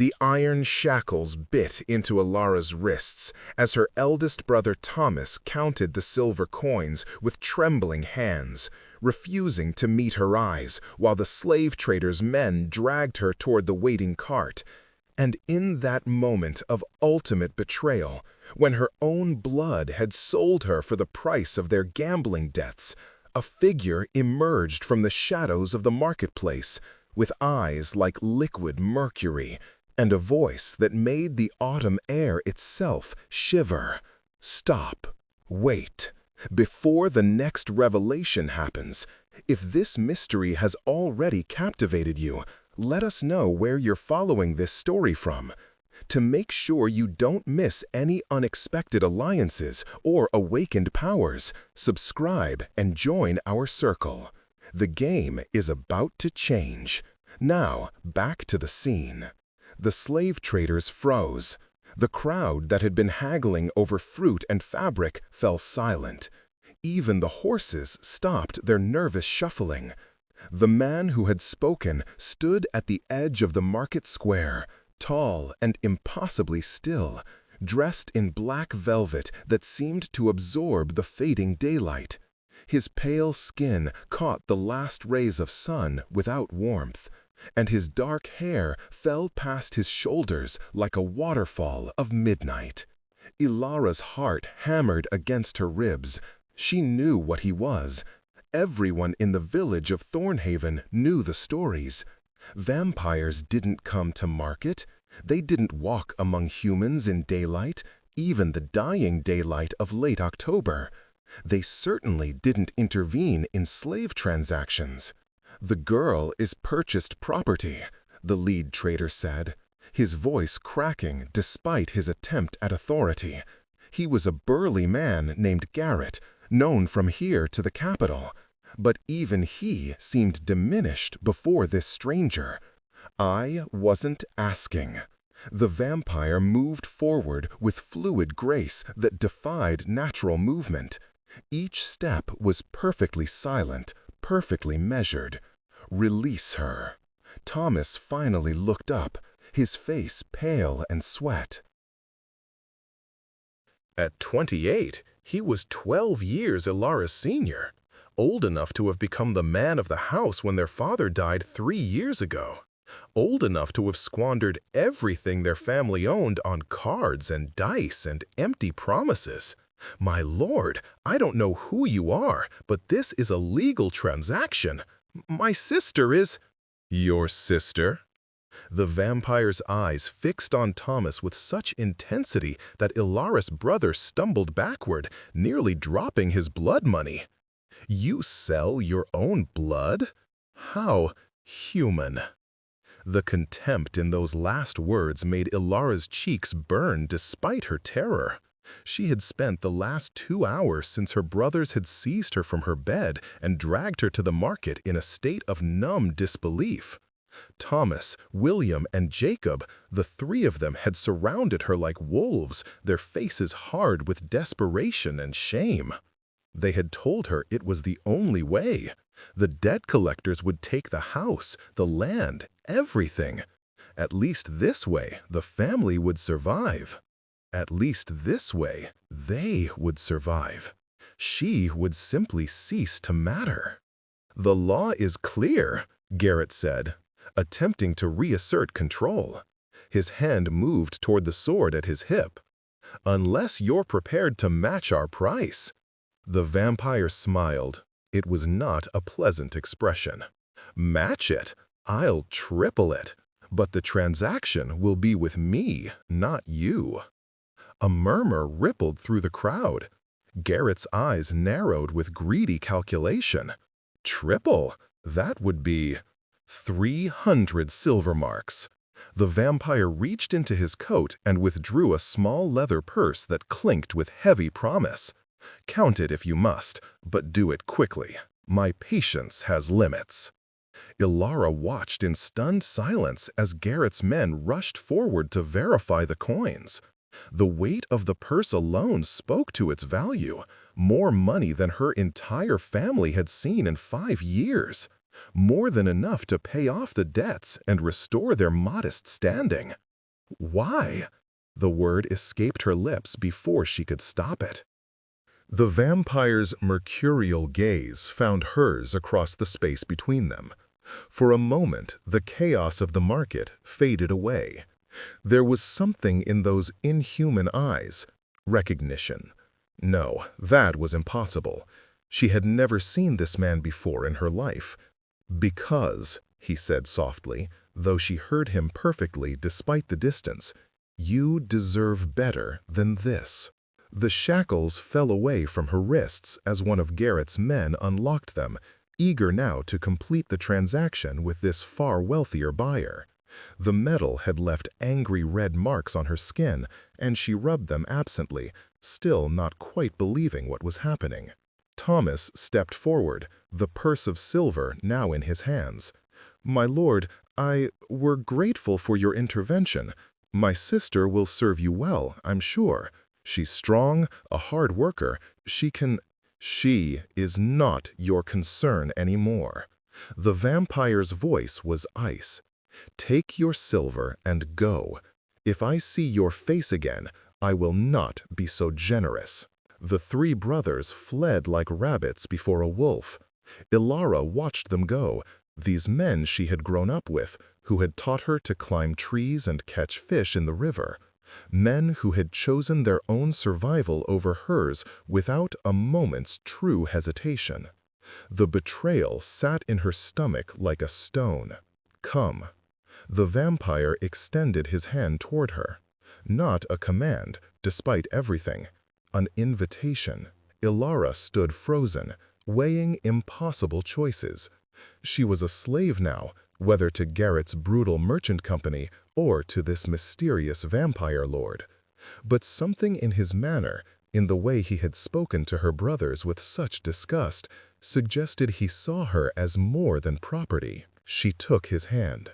The iron shackles bit into Ilara's wrists as her eldest brother Thomas counted the silver coins with trembling hands, refusing to meet her eyes while the slave trader's men dragged her toward the waiting cart. And in that moment of ultimate betrayal, when her own blood had sold her for the price of their gambling debts, a figure emerged from the shadows of the marketplace, with eyes like liquid mercury, and a voice that made the autumn air itself shiver. Stop. Wait. Before the next revelation happens, if this mystery has already captivated you, let us know where you're following this story from. To make sure you don't miss any unexpected alliances or awakened powers, subscribe and join our circle. The game is about to change. Now, back to the scene. The slave traders froze. The crowd that had been haggling over fruit and fabric fell silent. Even the horses stopped their nervous shuffling. The man who had spoken stood at the edge of the market square, tall and impossibly still, dressed in black velvet that seemed to absorb the fading daylight. His pale skin caught the last rays of sun without warmth, and his dark hair fell past his shoulders like a waterfall of midnight. Ilara's heart hammered against her ribs. She knew what he was. Everyone in the village of Thornhaven knew the stories. Vampires didn't come to market. They didn't walk among humans in daylight, even the dying daylight of late October. They certainly didn't intervene in slave transactions. The girl is purchased property, the lead trader said, his voice cracking despite his attempt at authority. He was a burly man named Garrett, known from here to the capital. But even he seemed diminished before this stranger. I wasn't asking. The vampire moved forward with fluid grace that defied natural movement. Each step was perfectly silent, perfectly measured. Release her. Thomas finally looked up, his face pale and sweat. At 28, he was 12 years Ilara's senior, old enough to have become the man of the house when their father died 3 years ago, old enough to have squandered everything their family owned on cards and dice and empty promises. My lord, I don't know who you are, but this is a legal transaction. My sister is— Your sister? The vampire's eyes fixed on Thomas with such intensity that Ilara's brother stumbled backward, nearly dropping his blood money. You sell your own blood? How human. The contempt in those last words made Ilara's cheeks burn despite her terror. She had spent the last 2 hours since her brothers had seized her from her bed and dragged her to the market in a state of numb disbelief. Thomas, William, and Jacob, the 3 of them had surrounded her like wolves, their faces hard with desperation and shame. They had told her it was the only way. The debt collectors would take the house, the land, everything. At least this way, the family would survive. At least this way, they would survive. She would simply cease to matter. The law is clear, Garrett said, attempting to reassert control. His hand moved toward the sword at his hip. Unless you're prepared to match our price. The vampire smiled. It was not a pleasant expression. Match it? I'll triple it. But the transaction will be with me, not you. A murmur rippled through the crowd. Garrett's eyes narrowed with greedy calculation. Triple? That would be 300 silver marks. The vampire reached into his coat and withdrew a small leather purse that clinked with heavy promise. Count it if you must, but do it quickly. My patience has limits. Ilara watched in stunned silence as Garrett's men rushed forward to verify the coins. The weight of the purse alone spoke to its value, more money than her entire family had seen in 5 years, more than enough to pay off the debts and restore their modest standing. Why? The word escaped her lips before she could stop it. The vampire's mercurial gaze found hers across the space between them. For a moment, the chaos of the market faded away. There was something in those inhuman eyes. Recognition. No, that was impossible. She had never seen this man before in her life. "Because," he said softly, though she heard him perfectly despite the distance, "you deserve better than this." The shackles fell away from her wrists as one of Garrett's men unlocked them, eager now to complete the transaction with this far wealthier buyer. The metal had left angry red marks on her skin, and she rubbed them absently, still not quite believing what was happening. Thomas stepped forward, the purse of silver now in his hands. "My lord, we're grateful for your intervention. My sister will serve you well, I'm sure. She's strong, a hard worker. She is not your concern anymore." The vampire's voice was ice. "Take your silver and go. If I see your face again, I will not be so generous." The three brothers fled like rabbits before a wolf. Ilara watched them go, these men she had grown up with, who had taught her to climb trees and catch fish in the river. Men who had chosen their own survival over hers without a moment's true hesitation. The betrayal sat in her stomach like a stone. "Come." The vampire extended his hand toward her. Not a command, despite everything. An invitation. Ilara stood frozen, weighing impossible choices. She was a slave now, whether to Garrett's brutal merchant company or to this mysterious vampire lord. But something in his manner, in the way he had spoken to her brothers with such disgust, suggested he saw her as more than property. She took his hand.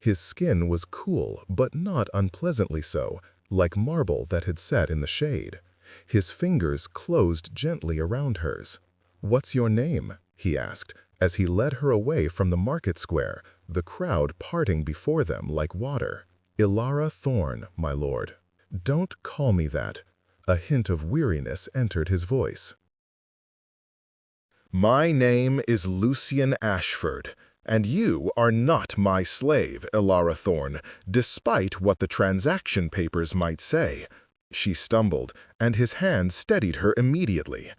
His skin was cool, but not unpleasantly so, like marble that had sat in the shade. His fingers closed gently around hers. "What's your name?" he asked, as he led her away from the market square, the crowd parting before them like water. "Ilara Thorne, my lord." "Don't call me that." A hint of weariness entered his voice. "My name is Lucian Ashford, and you are not my slave, Ilara Thorne, despite what the transaction papers might say." She stumbled, and his hand steadied her immediately.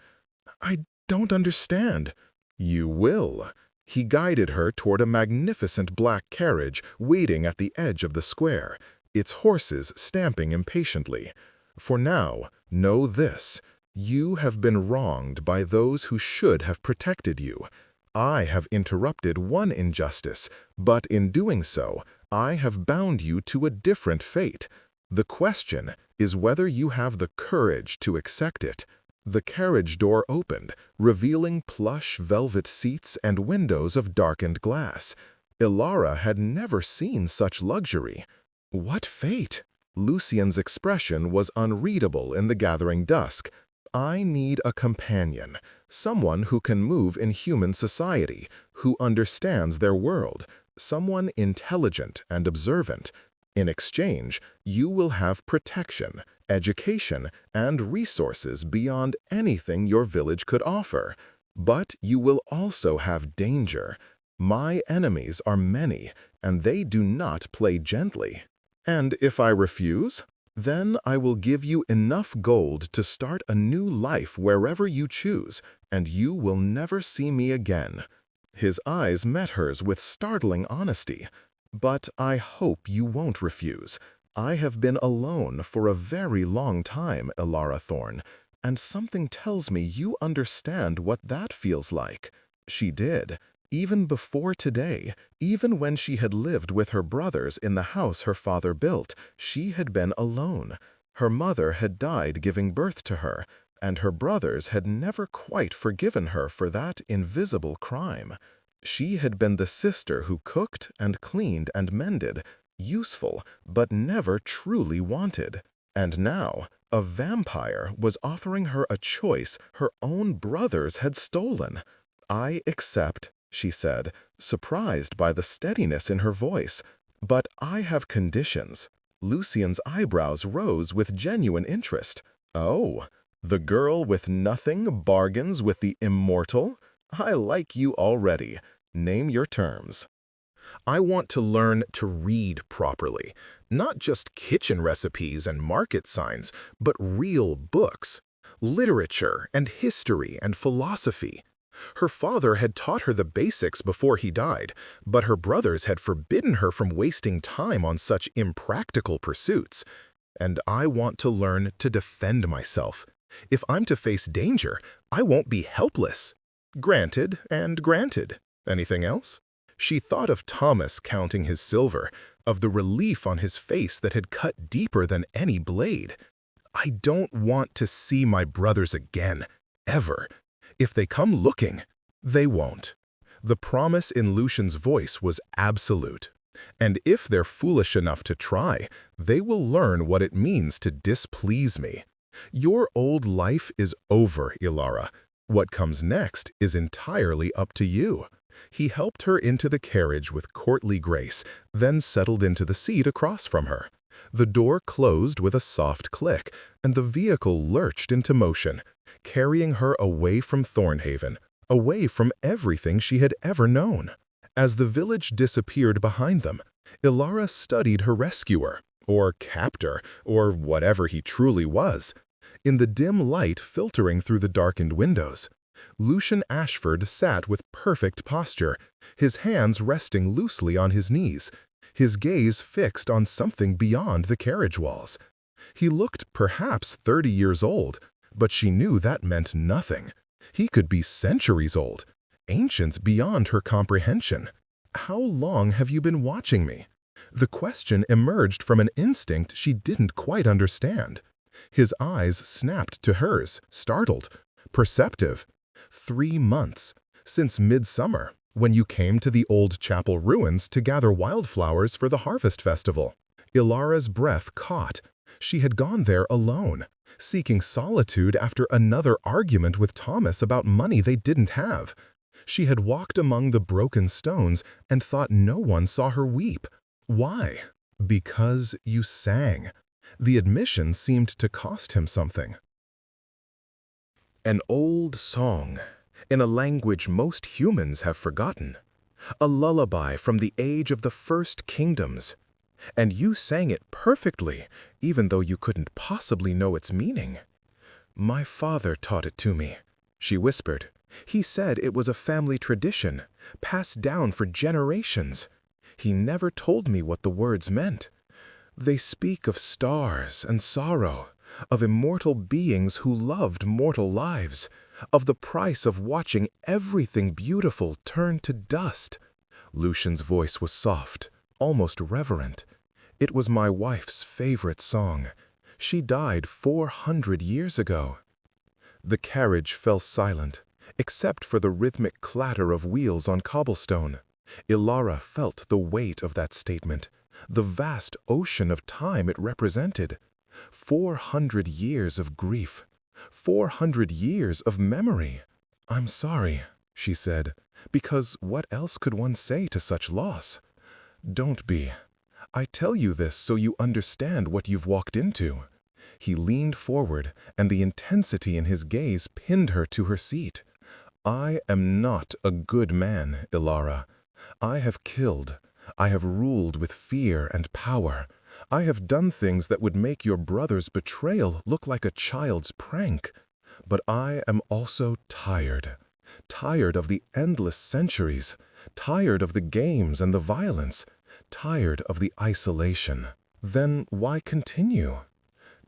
"I don't understand." "You will." He guided her toward a magnificent black carriage waiting at the edge of the square, its horses stamping impatiently. "For now, know this. You have been wronged by those who should have protected you. I have interrupted one injustice, but in doing so, I have bound you to a different fate. The question is whether you have the courage to accept it." The carriage door opened, revealing plush velvet seats and windows of darkened glass. Ilara had never seen such luxury. What fate? Lucian's expression was unreadable in the gathering dusk. "I need a companion, someone who can move in human society, who understands their world, someone intelligent and observant. In exchange, you will have protection, education, and resources beyond anything your village could offer. But you will also have danger. My enemies are many, and they do not play gently. And if I refuse, then I will give you enough gold to start a new life wherever you choose, and you will never see me again." His eyes met hers with startling honesty. "But I hope you won't refuse. I have been alone for a very long time, Ilara Thorne, and something tells me you understand what that feels like." She did. Even before today, even when she had lived with her brothers in the house her father built, she had been alone. Her mother had died giving birth to her, and her brothers had never quite forgiven her for that invisible crime. She had been the sister who cooked and cleaned and mended, useful, but never truly wanted. And now, a vampire was offering her a choice her own brothers had stolen. "I accept," she said, surprised by the steadiness in her voice. "But I have conditions. Lucian's eyebrows rose with genuine interest. Oh, the girl with nothing bargains with the immortal? I like you already. Name your terms. I want to learn to read properly, not just kitchen recipes and market signs, but real books, literature and history and philosophy. Her father had taught her the basics before he died, but her brothers had forbidden her from wasting time on such impractical pursuits. And I want to learn to defend myself. If I'm to face danger, I won't be helpless. Granted and granted. Anything else? She thought of Thomas counting his silver, of the relief on his face that had cut deeper than any blade. I don't want to see my brothers again, ever. If they come looking, they won't. The promise in Lucian's voice was absolute. And if they're foolish enough to try, they will learn what it means to displease me. Your old life is over, Ilara. What comes next is entirely up to you. He helped her into the carriage with courtly grace, then settled into the seat across from her. The door closed with a soft click, and the vehicle lurched into motion, carrying her away from Thornhaven, away from everything she had ever known. As the village disappeared behind them, Ilara studied her rescuer, or captor, or whatever he truly was. In the dim light filtering through the darkened windows, Lucian Ashford sat with perfect posture, his hands resting loosely on his knees, his gaze fixed on something beyond the carriage walls. He looked perhaps 30 years old, but she knew that meant nothing. He could be centuries old, ancient beyond her comprehension. How long have you been watching me? The question emerged from an instinct she didn't quite understand. His eyes snapped to hers, startled, perceptive. 3 months, since midsummer, when you came to the old chapel ruins to gather wildflowers for the harvest festival. Ilara's breath caught. She had gone there alone, seeking solitude after another argument with Thomas about money they didn't have. She had walked among the broken stones and thought no one saw her weep. Why? Because you sang. The admission seemed to cost him something. An old song, in a language most humans have forgotten. A lullaby from the age of the first kingdoms. And you sang it perfectly, even though you couldn't possibly know its meaning. My father taught it to me, she whispered. He said it was a family tradition, passed down for generations. He never told me what the words meant. They speak of stars and sorrow, of immortal beings who loved mortal lives, of the price of watching everything beautiful turn to dust. Lucian's voice was soft, almost reverent. It was my wife's favorite song. She died 400 years ago. The carriage fell silent, except for the rhythmic clatter of wheels on cobblestone. Ilara felt the weight of that statement, the vast ocean of time it represented. 400 years of grief, 400 years of memory. I'm sorry, she said, because what else could one say to such loss? Don't be. I tell you this so you understand what you've walked into. He leaned forward, and the intensity in his gaze pinned her to her seat. I am not a good man, Ilara. I have killed. I have ruled with fear and power. I have done things that would make your brother's betrayal look like a child's prank. But I am also tired. Tired of the endless centuries. Tired of the games and the violence. Tired of the isolation. Then why continue?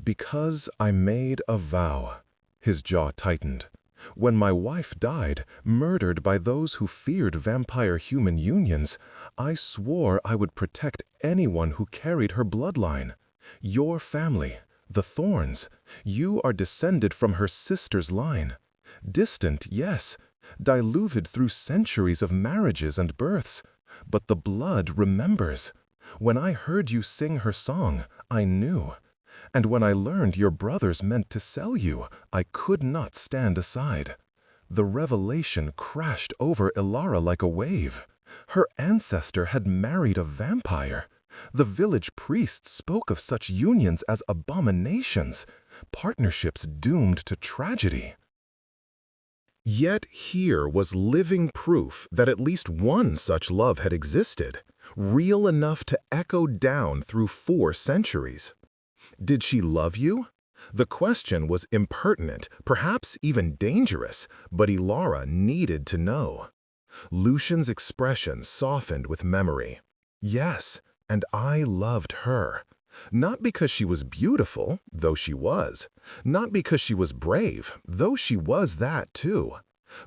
Because I made a vow. His jaw tightened. When my wife died, murdered by those who feared vampire-human unions, I swore I would protect anyone who carried her bloodline. Your family, the Thorns, you are descended from her sister's line. Distant, yes, diluted through centuries of marriages and births, but the blood remembers. When I heard you sing her song, I knew. And when I learned your brothers meant to sell you, I could not stand aside. The revelation crashed over Ilara like a wave. Her ancestor had married a vampire. The village priests spoke of such unions as abominations, partnerships doomed to tragedy. Yet here was living proof that at least one such love had existed, real enough to echo down through 4 centuries. Did she love you? The question was impertinent, perhaps even dangerous, but Ilara needed to know. Lucian's expression softened with memory. Yes, and I loved her. Not because she was beautiful, though she was. Not because she was brave, though she was that too.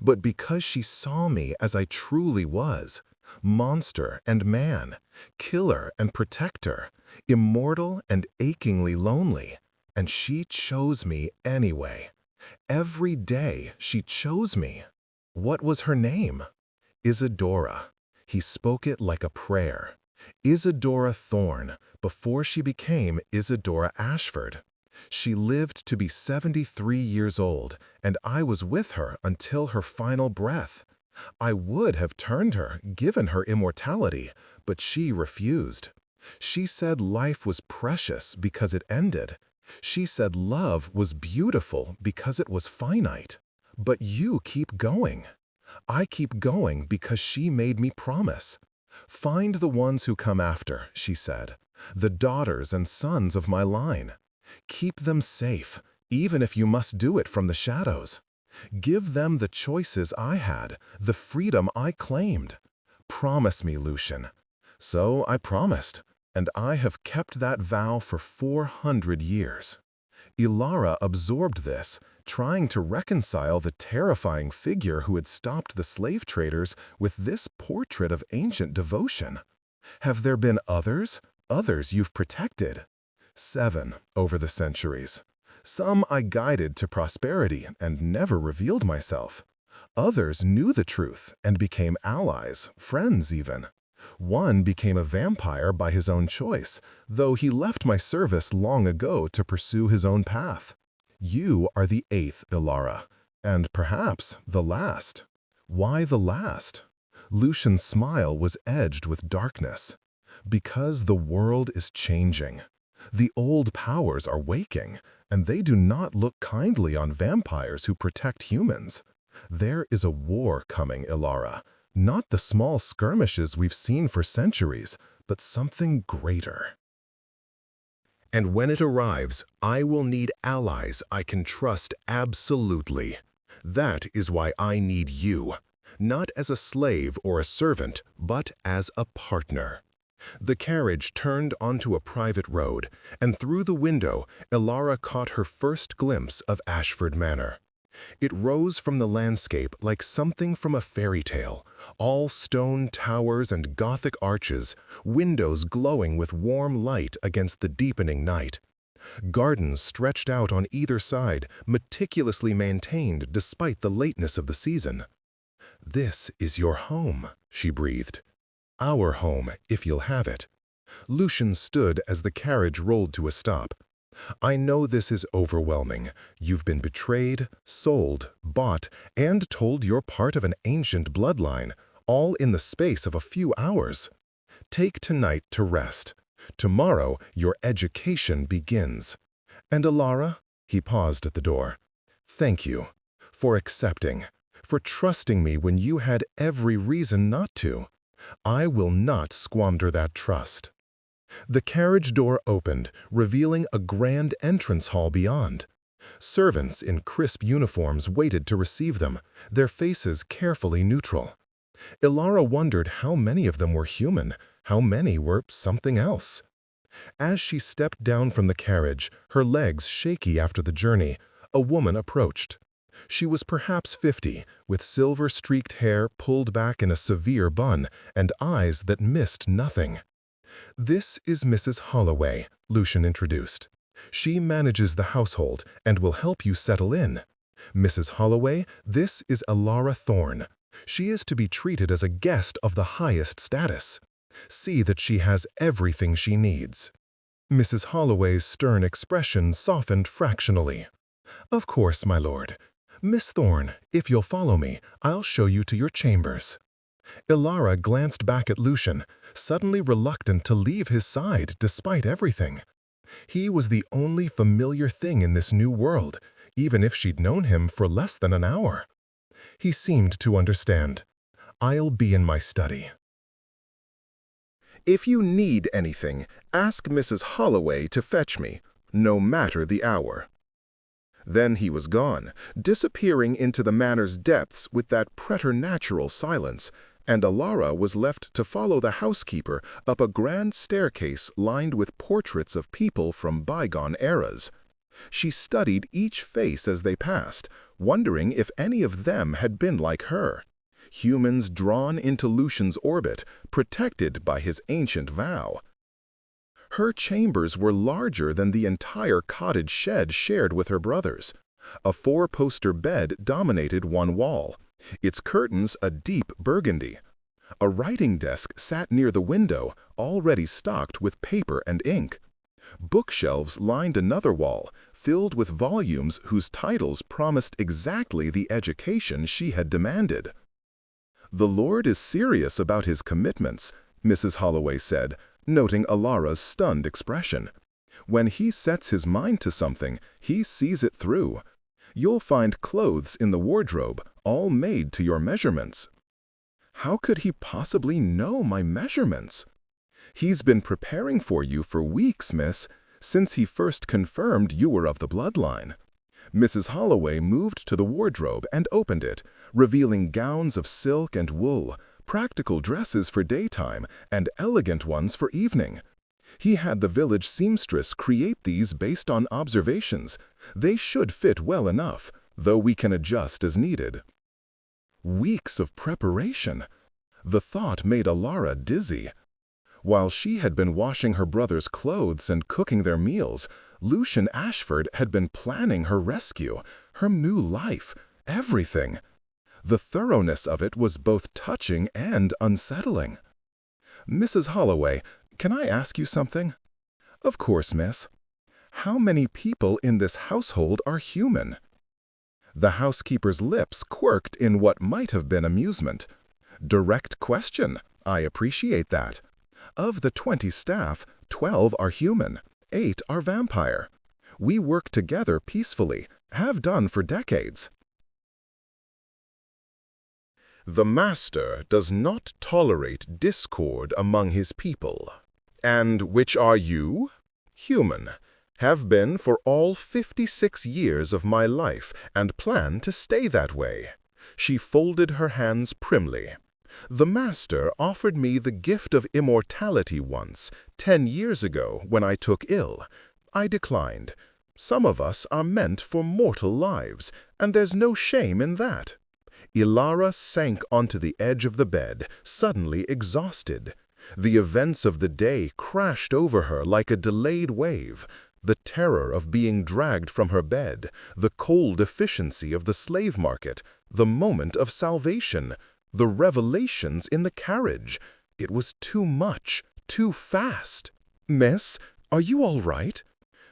But because she saw me as I truly was. Monster and man, killer and protector, immortal and achingly lonely. And she chose me anyway. Every day she chose me. What was her name? Isadora. He spoke it like a prayer. Isadora Thorne, before she became Isadora Ashford. She lived to be 73 years old, and I was with her until her final breath. I would have turned her, given her immortality, but she refused. She said life was precious because it ended. She said love was beautiful because it was finite. But you keep going. I keep going because she made me promise. Find the ones who come after, she said, the daughters and sons of my line. Keep them safe, even if you must do it from the shadows. Give them the choices I had, the freedom I claimed. Promise me, Lucian. So I promised, and I have kept that vow for 400 years. Ilara absorbed this, trying to reconcile the terrifying figure who had stopped the slave traders with this portrait of ancient devotion. Have there been others? Others you've protected? 7 over the centuries. Some I guided to prosperity and never revealed myself. Others knew the truth and became allies, friends even. One became a vampire by his own choice, though he left my service long ago to pursue his own path. You are the 8th, Ilara, and perhaps the last. Why the last? Lucian's smile was edged with darkness. Because the world is changing. The old powers are waking, and they do not look kindly on vampires who protect humans. There is a war coming, Ilara. Not the small skirmishes we've seen for centuries, but something greater. And when it arrives, I will need allies I can trust absolutely. That is why I need you, not as a slave or a servant, but as a partner. The carriage turned onto a private road, and through the window, Ilara caught her first glimpse of Ashford Manor. It rose from the landscape like something from a fairy tale, all stone towers and Gothic arches, windows glowing with warm light against the deepening night. Gardens stretched out on either side, meticulously maintained despite the lateness of the season. "This is your home," she breathed. "Our home, if you'll have it." Lucian stood as the carriage rolled to a stop. "I know this is overwhelming. You've been betrayed, sold, bought, and told you're part of an ancient bloodline, all in the space of a few hours. Take tonight to rest. Tomorrow, your education begins. And Ilara," he paused at the door, "thank you for accepting, for trusting me when you had every reason not to. I will not squander that trust." The carriage door opened, revealing a grand entrance hall beyond. Servants in crisp uniforms waited to receive them, their faces carefully neutral. Ilara wondered how many of them were human, how many were something else. As she stepped down from the carriage, her legs shaky after the journey, a woman approached. She was perhaps 50, with silver-streaked hair pulled back in a severe bun and eyes that missed nothing. "This is Mrs. Holloway," Lucian introduced. "She manages the household and will help you settle in. Mrs. Holloway, this is Ilara Thorne. She is to be treated as a guest of the highest status. See that she has everything she needs." Mrs. Holloway's stern expression softened fractionally. "Of course, my lord. Miss Thorne, if you'll follow me, I'll show you to your chambers." Ilara glanced back at Lucian, suddenly reluctant to leave his side despite everything. He was the only familiar thing in this new world, even if she'd known him for less than an hour. He seemed to understand. "I'll be in my study." "If you need anything, ask Mrs. Holloway to fetch me, no matter the hour." Then he was gone, disappearing into the manor's depths with that preternatural silence, and Ilara was left to follow the housekeeper up a grand staircase lined with portraits of people from bygone eras. She studied each face as they passed, wondering if any of them had been like her. Humans drawn into Lucian's orbit, protected by his ancient vow. Her chambers were larger than the entire cottage shed shared with her brothers. A four-poster bed dominated one wall, its curtains a deep burgundy. A writing desk sat near the window, already stocked with paper and ink. Bookshelves lined another wall, filled with volumes whose titles promised exactly the education she had demanded. "The Lord is serious about his commitments," Mrs. Holloway said, noting Ilara's stunned expression. "When he sets his mind to something, he sees it through. You'll find clothes in the wardrobe, all made to your measurements." "How could he possibly know my measurements?" "He's been preparing for you for weeks, miss, since he first confirmed you were of the bloodline." Mrs. Holloway moved to the wardrobe and opened it, revealing gowns of silk and wool, practical dresses for daytime, and elegant ones for evening. He had the village seamstress create these based on observations. They should fit well enough, though we can adjust as needed. Weeks of preparation. The thought made Ilara dizzy. While she had been washing her brother's clothes and cooking their meals, Lucian Ashford had been planning her rescue, her new life, everything. The thoroughness of it was both touching and unsettling. "Mrs. Holloway, can I ask you something?" "Of course, miss." "How many people in this household are human?" The housekeeper's lips quirked in what might have been amusement. "Direct question. I appreciate that. Of the 20 staff, 12 are human, 8 are vampire. We work together peacefully, have done for decades." "The Master does not tolerate discord among his people." "And which are you?" "Human. Have been for all 56 years of my life, and plan to stay that way." She folded her hands primly. "The Master offered me the gift of immortality once, 10 years ago, when I took ill. I declined. Some of us are meant for mortal lives, and there's no shame in that." Ilara sank onto the edge of the bed, suddenly exhausted. The events of the day crashed over her like a delayed wave. The terror of being dragged from her bed, the cold efficiency of the slave market, the moment of salvation, the revelations in the carriage. It was too much, too fast. "Miss, are you all right?"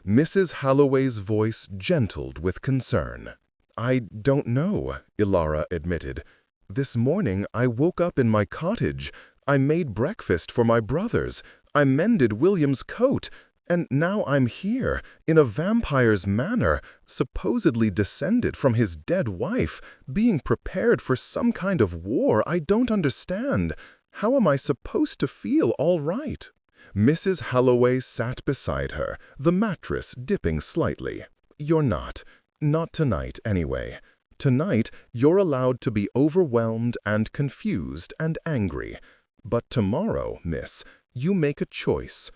Mrs. Holloway's voice gentled with concern. "I don't know," Ilara admitted. "This morning I woke up in my cottage. I made breakfast for my brothers. I mended William's coat. And now I'm here, in a vampire's manor, supposedly descended from his dead wife, being prepared for some kind of war I don't understand. How am I supposed to feel all right?" Mrs. Holloway sat beside her, the mattress dipping slightly. "You're not. Not tonight, anyway. Tonight, you're allowed to be overwhelmed and confused and angry. But tomorrow, miss, you make a choice.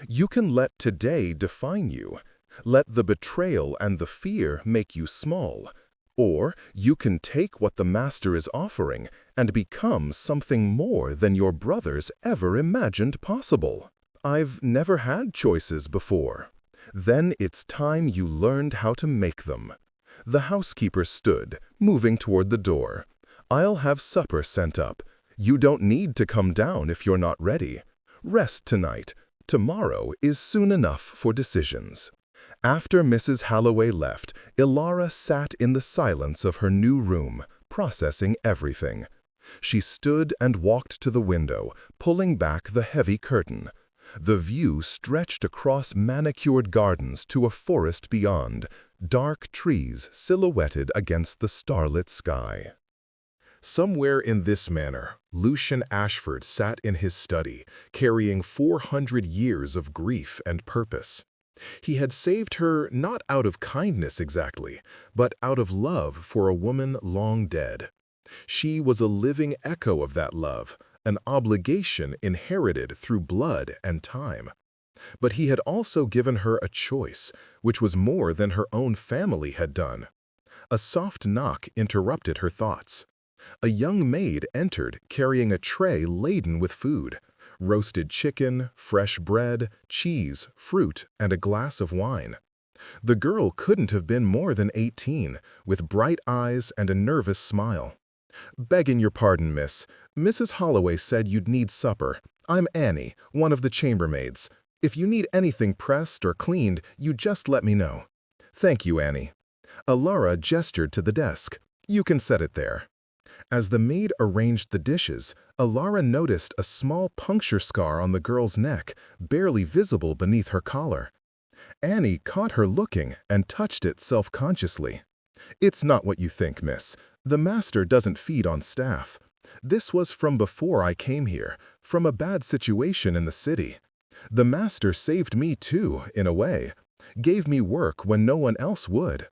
You can let today define you. Let the betrayal and the fear make you small. Or you can take what the Master is offering and become something more than your brothers ever imagined possible. I've never had choices before. Then it's time you learned how to make them." The housekeeper stood, moving toward the door. "I'll have supper sent up. You don't need to come down if you're not ready. Rest tonight. Tomorrow is soon enough for decisions." After Mrs. Holloway left, Ilara sat in the silence of her new room, processing everything. She stood and walked to the window, pulling back the heavy curtain. The view stretched across manicured gardens to a forest beyond, dark trees silhouetted against the starlit sky. Somewhere in this manner, Lucian Ashford sat in his study, carrying 400 years of grief and purpose. He had saved her not out of kindness exactly, but out of love for a woman long dead. She was a living echo of that love, an obligation inherited through blood and time. But he had also given her a choice, which was more than her own family had done. A soft knock interrupted her thoughts. A young maid entered carrying a tray laden with food: roasted chicken, fresh bread, cheese, fruit, and a glass of wine. The girl couldn't have been more than 18, with bright eyes and a nervous smile. "Begging your pardon, miss. Mrs. Holloway said you'd need supper. I'm Annie, one of the chambermaids. If you need anything pressed or cleaned, you just let me know." "Thank you, Annie." Alara gestured to the desk. "You can set it there." As the maid arranged the dishes, Alara noticed a small puncture scar on the girl's neck, barely visible beneath her collar. Annie caught her looking and touched it self-consciously. "It's not what you think, miss. The master doesn't feed on staff. This was from before I came here, from a bad situation in the city. The master saved me too, in a way. Gave me work when no one else would.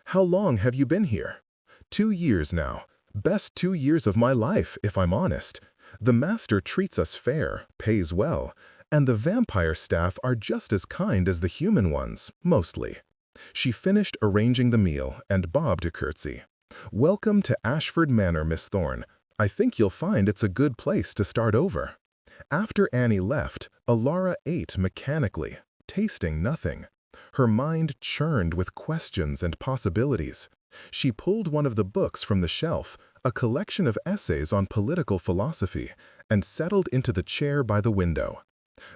How long have you been here?" "2 years now. Best 2 years of my life, if I'm honest. The master treats us fair, pays well, and the vampire staff are just as kind as the human ones, mostly." She finished arranging the meal and bobbed a curtsy. "Welcome to Ashford Manor, Miss Thorne. I think you'll find it's a good place to start over." After Annie left, Alara ate mechanically, tasting nothing. Her mind churned with questions and possibilities. She pulled one of the books from the shelf, a collection of essays on political philosophy, and settled into the chair by the window.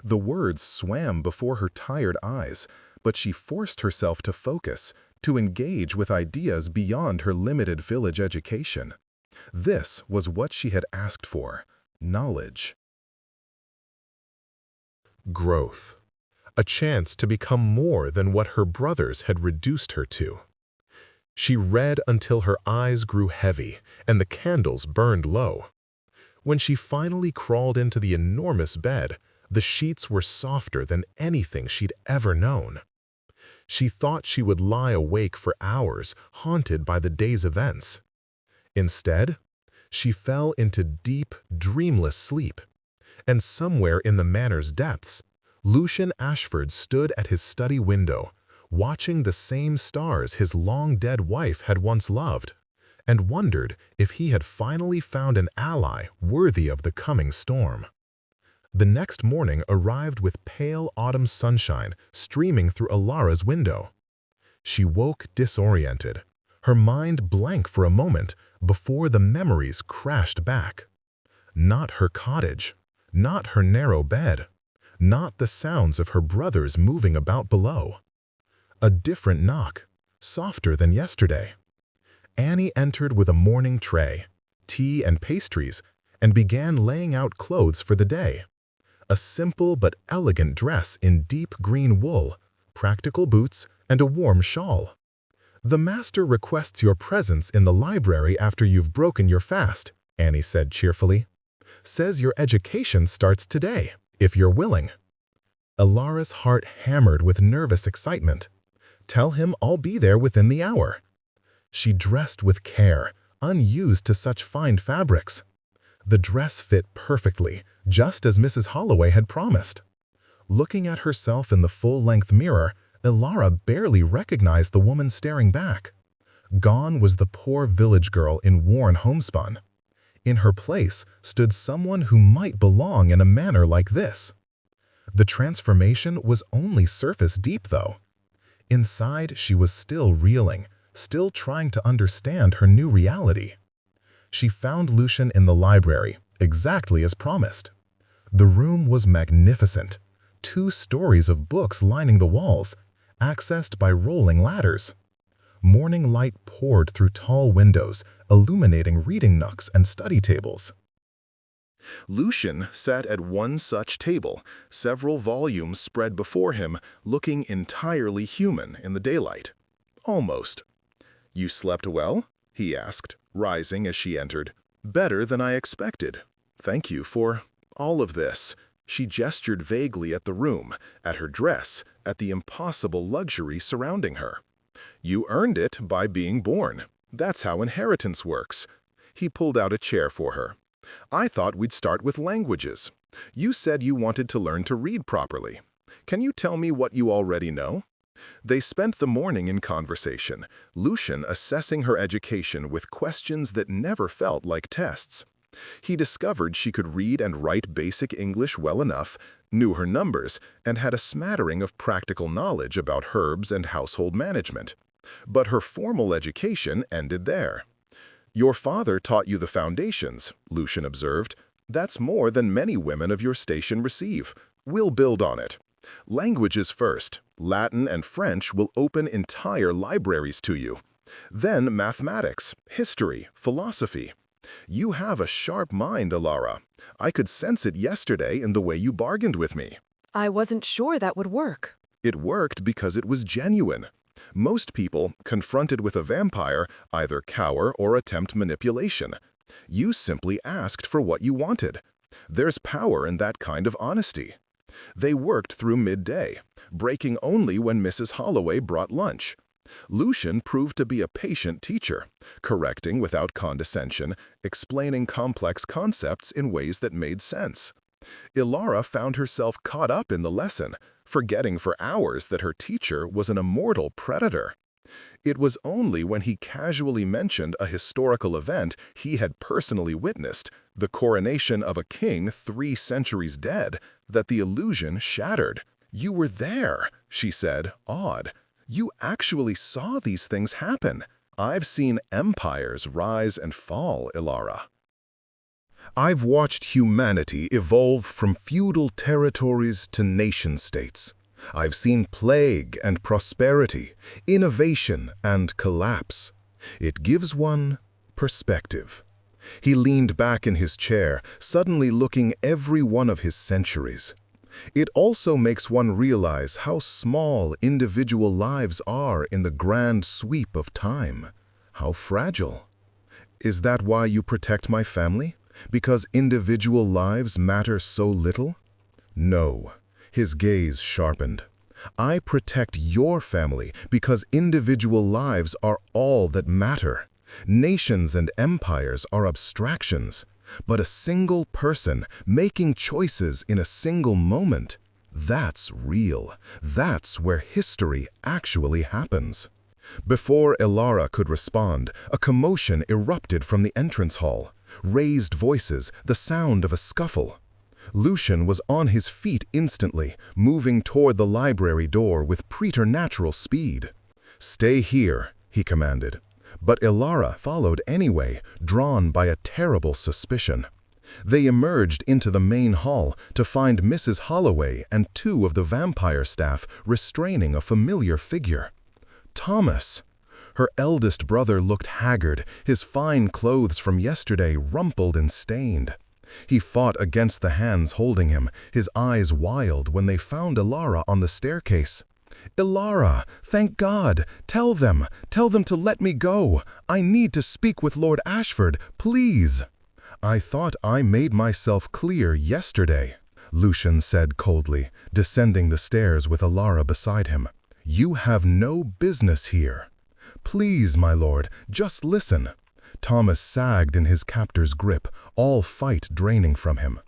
The words swam before her tired eyes, but she forced herself to focus, to engage with ideas beyond her limited village education. This was what she had asked for: knowledge. Growth. A chance to become more than what her brothers had reduced her to. She read until her eyes grew heavy and the candles burned low. When she finally crawled into the enormous bed, the sheets were softer than anything she'd ever known. She thought she would lie awake for hours, haunted by the day's events. Instead, she fell into deep, dreamless sleep. And somewhere in the manor's depths, Lucian Ashford stood at his study window, watching the same stars his long-dead wife had once loved, and wondered if he had finally found an ally worthy of the coming storm. The next morning arrived with pale autumn sunshine streaming through Alara's window. She woke disoriented, her mind blank for a moment before the memories crashed back. Not her cottage, not her narrow bed, not the sounds of her brothers moving about below. A different knock, softer than yesterday. Annie entered with a morning tray, tea and pastries, and began laying out clothes for the day. A simple but elegant dress in deep green wool, practical boots, and a warm shawl. "The master requests your presence in the library after you've broken your fast," Annie said cheerfully. "Says your education starts today, if you're willing." Alara's heart hammered with nervous excitement. "Tell him I'll be there within the hour." She dressed with care, unused to such fine fabrics. The dress fit perfectly, just as Mrs. Holloway had promised. Looking at herself in the full-length mirror, Alara barely recognized the woman staring back. Gone was the poor village girl in worn homespun. In her place stood someone who might belong in a manor like this. The transformation was only surface deep, though. Inside, she was still reeling, still trying to understand her new reality. She found Lucian in the library, exactly as promised. The room was magnificent. 2 stories of books lining the walls, accessed by rolling ladders. Morning light poured through tall windows, illuminating reading nooks and study tables. Lucian sat at one such table, several volumes spread before him, looking entirely human in the daylight. Almost. "You slept well?" he asked, rising as she entered. "Better than I expected. Thank you for all of this." She gestured vaguely at the room, at her dress, at the impossible luxury surrounding her. "You earned it by being born. That's how inheritance works." He pulled out a chair for her. "I thought we'd start with languages. You said you wanted to learn to read properly. Can you tell me what you already know?" They spent the morning in conversation, Lucian assessing her education with questions that never felt like tests. He discovered she could read and write basic English well enough, knew her numbers, and had a smattering of practical knowledge about herbs and household management. But her formal education ended there. "Your father taught you the foundations," Lucian observed. "That's more than many women of your station receive. We'll build on it. Languages first. Latin and French will open entire libraries to you. Then mathematics, history, philosophy. You have a sharp mind, Alara. I could sense it yesterday in the way you bargained with me." I wasn't sure that would work. "It worked because it was genuine. Most people, confronted with a vampire, either cower or attempt manipulation. You simply asked for what you wanted. There's power in that kind of honesty." They worked through midday, breaking only when Mrs. Holloway brought lunch. Lucian proved to be a patient teacher, correcting without condescension, explaining complex concepts in ways that made sense. Ilara found herself caught up in the lesson, forgetting for hours that her teacher was an immortal predator. It was only when he casually mentioned a historical event he had personally witnessed, the coronation of a king 3 centuries dead, that the illusion shattered. "You were there," she said, awed. "You actually saw these things happen. I've seen empires rise and fall, Ilara. I've watched humanity evolve from feudal territories to nation-states. I've seen plague and prosperity, innovation and collapse. It gives one perspective." He leaned back in his chair, suddenly looking every one of his centuries. "It also makes one realize how small individual lives are in the grand sweep of time. How fragile. Is that why you protect my family? Because individual lives matter so little?" "No." His gaze sharpened. "I protect your family because individual lives are all that matter. Nations and empires are abstractions, but a single person making choices in a single moment, that's real. That's where history actually happens." Before Ilara could respond, a commotion erupted from the entrance hall. Raised voices, the sound of a scuffle. Lucian was on his feet instantly, moving toward the library door with preternatural speed. "Stay here," he commanded. But Ilara followed anyway, drawn by a terrible suspicion. They emerged into the main hall to find Mrs. Holloway and 2 of the vampire staff restraining a familiar figure. Thomas! Her eldest brother looked haggard, his fine clothes from yesterday rumpled and stained. He fought against the hands holding him, his eyes wild when they found Ilara on the staircase. "Ilara, thank God! Tell them to let me go! I need to speak with Lord Ashford, please!" "I thought I made myself clear yesterday," Lucian said coldly, descending the stairs with Ilara beside him. "You have no business here." "Please, my lord, just listen." Thomas sagged in his captor's grip, all fight draining from him.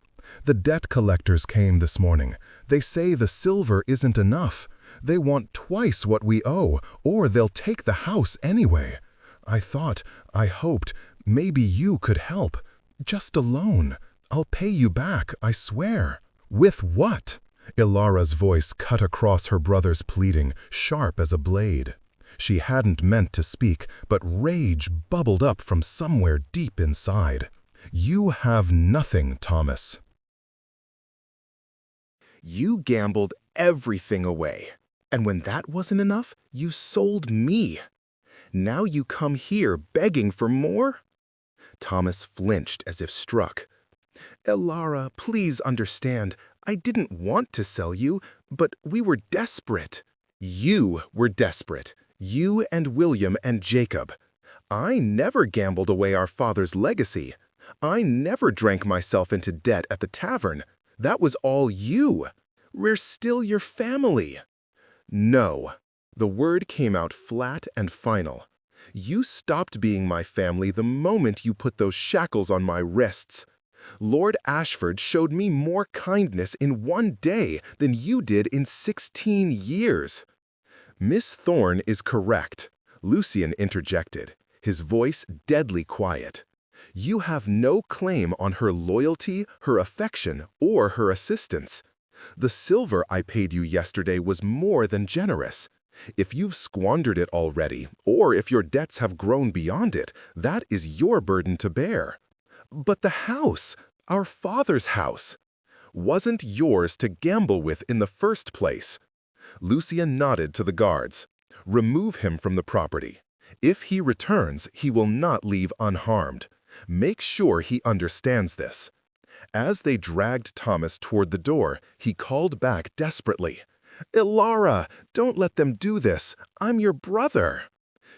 "The debt collectors came this morning. They say the silver isn't enough. They want twice what we owe, or they'll take the house anyway. I hoped, maybe you could help. Just a loan. I'll pay you back, I swear." "With what?" Ilara's voice cut across her brother's pleading, sharp as a blade. She hadn't meant to speak, but rage bubbled up from somewhere deep inside. "You have nothing, Thomas." "You gambled everything away. And when that wasn't enough, you sold me. Now you come here begging for more?" Thomas flinched as if struck. "Elara, please understand. I didn't want to sell you, but we were desperate." "You were desperate. You and William and Jacob. I never gambled away our father's legacy. I never drank myself into debt at the tavern. That was all you. We're still your family." "No." The word came out flat and final. "You stopped being my family the moment you put those shackles on my wrists. Lord Ashford showed me more kindness in 1 day than you did in 16 years. "Miss Thorne is correct," Lucian interjected, his voice deadly quiet. "You have no claim on her loyalty, her affection, or her assistance. The silver I paid you yesterday was more than generous. If you've squandered it already, or if your debts have grown beyond it, that is your burden to bear. But the house, our father's house, wasn't yours to gamble with in the first place." Lucian nodded to the guards. "Remove him from the property. If he returns, he will not leave unharmed. Make sure he understands this." As they dragged Thomas toward the door, he called back desperately, "Elara, don't let them do this. I'm your brother."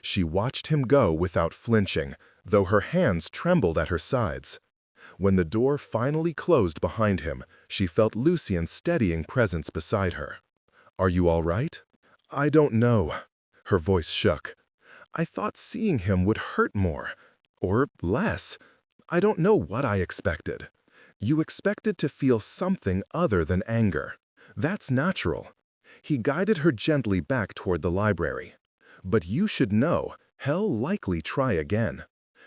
She watched him go without flinching, though her hands trembled at her sides. When the door finally closed behind him, she felt Lucian's steadying presence beside her. "Are you all right?" "I don't know." Her voice shook. "I thought seeing him would hurt more. Or less. I don't know what I expected." "You expected to feel something other than anger. That's natural." He guided her gently back toward the library. "But you should know, he'll likely try again.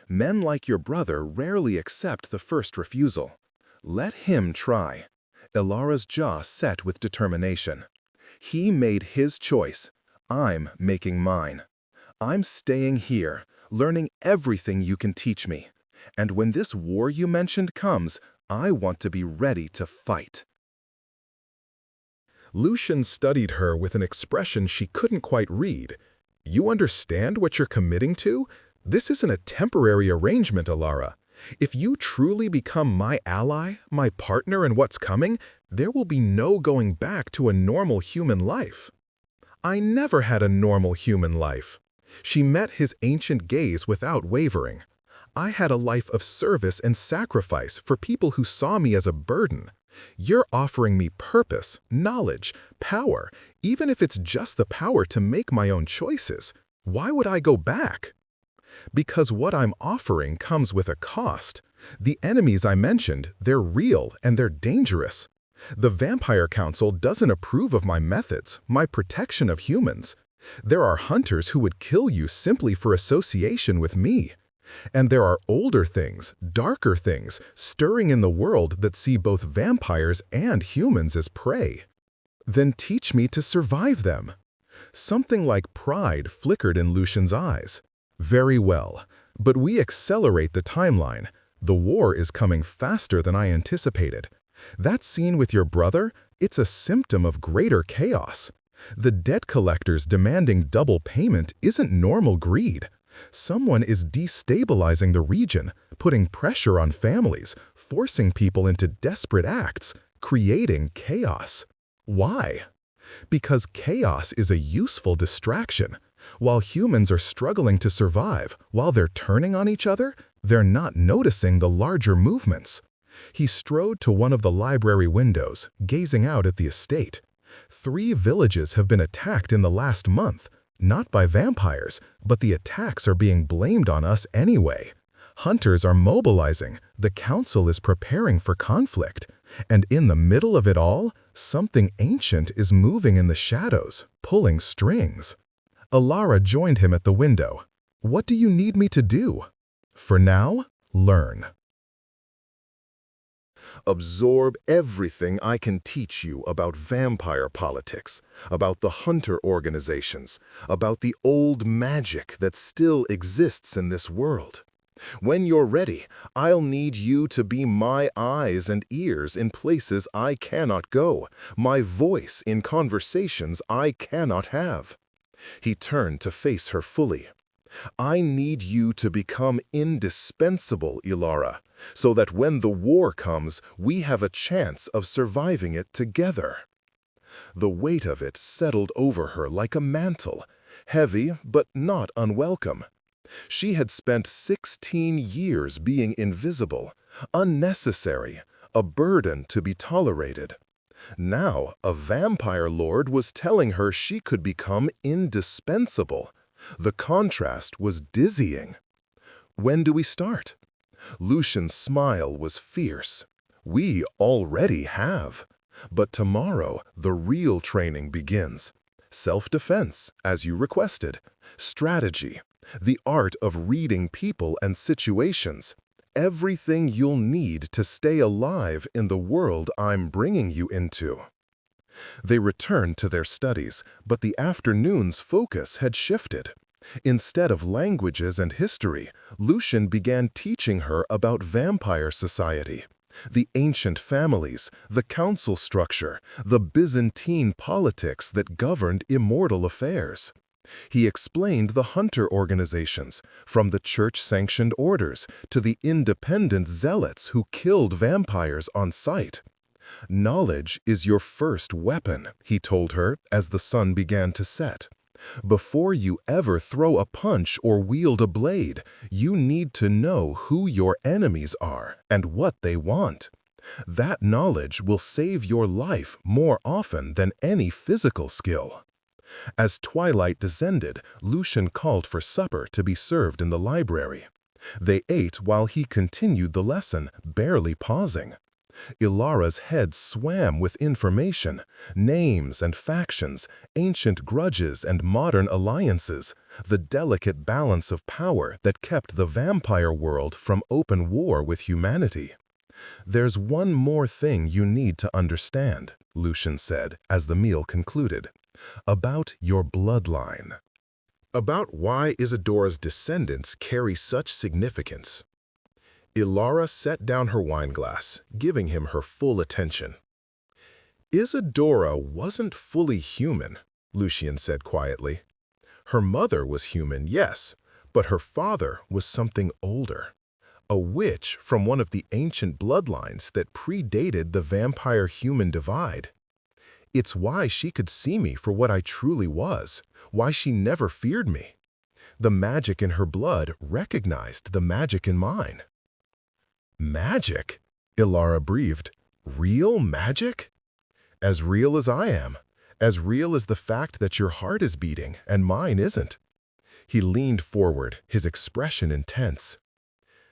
Men like your brother rarely accept the first refusal. Let him try." Elara's jaw set with determination. "He made his choice. I'm making mine. I'm staying here, learning everything you can teach me. And when this war you mentioned comes, I want to be ready to fight." Lucian studied her with an expression she couldn't quite read. "You understand what you're committing to? This isn't a temporary arrangement, Elara. If you truly become my ally, my partner in what's coming, there will be no going back to a normal human life." "I never had a normal human life." She met his ancient gaze without wavering. "I had a life of service and sacrifice for people who saw me as a burden. You're offering me purpose, knowledge, power, even if it's just the power to make my own choices. Why would I go back?" "Because what I'm offering comes with a cost. The enemies I mentioned, they're real and they're dangerous. The Vampire Council doesn't approve of my methods, my protection of humans. There are hunters who would kill you simply for association with me. And there are older things, darker things, stirring in the world that see both vampires and humans as prey. Then teach me to survive them." Something like pride flickered in Lucian's eyes. "Very well, but we accelerate the timeline. The war is coming faster than I anticipated. That scene with your brother, it's a symptom of greater chaos. The debt collectors demanding double payment isn't normal greed. Someone is destabilizing the region, putting pressure on families, forcing people into desperate acts, creating chaos. Why? Because chaos is a useful distraction. While humans are struggling to survive, while they're turning on each other, they're not noticing the larger movements." He strode to one of the library windows, gazing out at the estate. 3 villages have been attacked in the last month, not by vampires, but the attacks are being blamed on us anyway. Hunters are mobilizing, the council is preparing for conflict, and in the middle of it all, something ancient is moving in the shadows, pulling strings. Elara joined him at the window. "What do you need me to do?" "For now, learn." "Absorb everything I can teach you about vampire politics, about the hunter organizations, about the old magic that still exists in this world. When you're ready, I'll need you to be my eyes and ears in places I cannot go, my voice in conversations I cannot have." He turned to face her fully. I need you to become indispensable, Ilara, so that when the war comes, we have a chance of surviving it together. The weight of it settled over her like a mantle, heavy but not unwelcome. She had spent 16 years being invisible, unnecessary, a burden to be tolerated. Now, a vampire lord was telling her she could become indispensable. The contrast was dizzying. When do we start? Lucian's smile was fierce. We already have. But tomorrow, the real training begins. Self-defense, as you requested. Strategy. The art of reading people and situations. Everything you'll need to stay alive in the world I'm bringing you into. They returned to their studies, but the afternoon's focus had shifted. Instead of languages and history, Lucian began teaching her about vampire society. The ancient families, the council structure, the Byzantine politics that governed immortal affairs. He explained the hunter organizations, from the church-sanctioned orders to the independent zealots who killed vampires on sight. Knowledge is your first weapon, he told her as the sun began to set. Before you ever throw a punch or wield a blade, you need to know who your enemies are and what they want. That knowledge will save your life more often than any physical skill. As twilight descended, Lucian called for supper to be served in the library. They ate while he continued the lesson, barely pausing. Ilara's head swam with information, names and factions, ancient grudges and modern alliances, the delicate balance of power that kept the vampire world from open war with humanity. There's one more thing you need to understand, Lucian said as the meal concluded, about your bloodline. About why Isadora's descendants carry such significance. Ilara set down her wineglass, giving him her full attention. Isadora wasn't fully human, Lucian said quietly. Her mother was human, yes, but her father was something older. A witch from one of the ancient bloodlines that predated the vampire-human divide. It's why she could see me for what I truly was, why she never feared me. The magic in her blood recognized the magic in mine. Magic? Ilara breathed. Real magic? As real as I am. As real as the fact that your heart is beating and mine isn't. He leaned forward, his expression intense.